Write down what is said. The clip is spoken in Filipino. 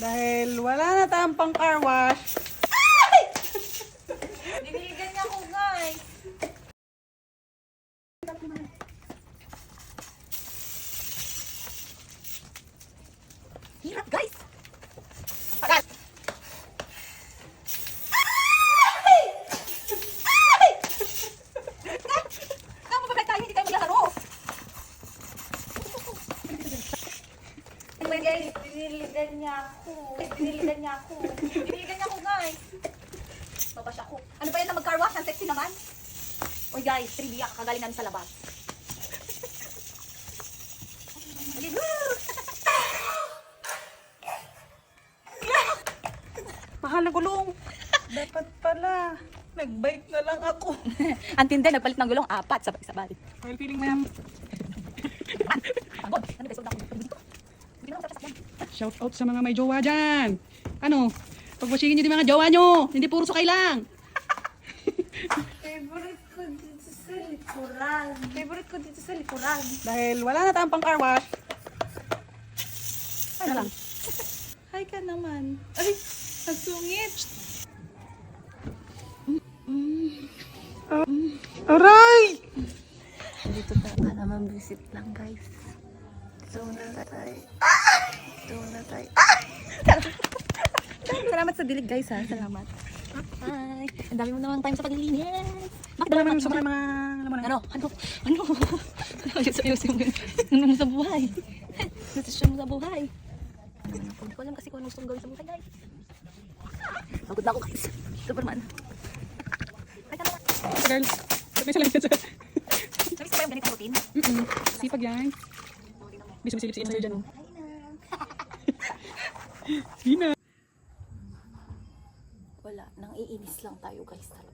Dahil wala na tayong pang car wash. Diniligan niya ako, guys. Hirap, guys. Pagal. Kamu ba tayo? Hindi tayo maglalaro. Guys, diniligan niya ako. Diniligan niya ako. Diniligan niya ako, guys. Babash ako. Ano ba yan na mag-car wash? Ang sexy naman. Uy guys, trivia, kakagaling namin sa labas. Mahal na gulong. Dapat pala. Nag-bike na lang ako. Ang tindi, nagpalit ng gulong 4 sabay-sabay. Dahil feeling mo yan. Pagod. Ano guys, huwag na ako. Hindi na ako sasakyan. Shout out sa mga may jowa dyan. Ano? Pagwashingin nyo din mga jowa nyo. Hindi puro sukay lang. Favorite ko dito sa likuran. Favorite ko dito sa likuran. Dahil wala na tayong pang car wash. Ay lang. Hi ka naman. Ay, ang sungit. Aray! Dito tayo naman visit lang guys. Dito na tayo. Dito na tayo. Salamat sa dilig guys ha. Salamat. Hi. Ang dami mo naman time sa paglilinis. Bakit Wala naman naman sa mga Ano? Ayos-ayos yung sa buhay. Desisyon mo sa buhay. Hindi ko alam kasi kung ano gusto kong gawin sa buhay guys. Pagod na ako guys. Superman. Hi ka naman. girl. May salamat dyan. Sabi ko ba yung ganitong routine? Sipag yan. Bisa silip-silip sa'yo dyan. Sina. Wala. Nang iinis lang tayo guys.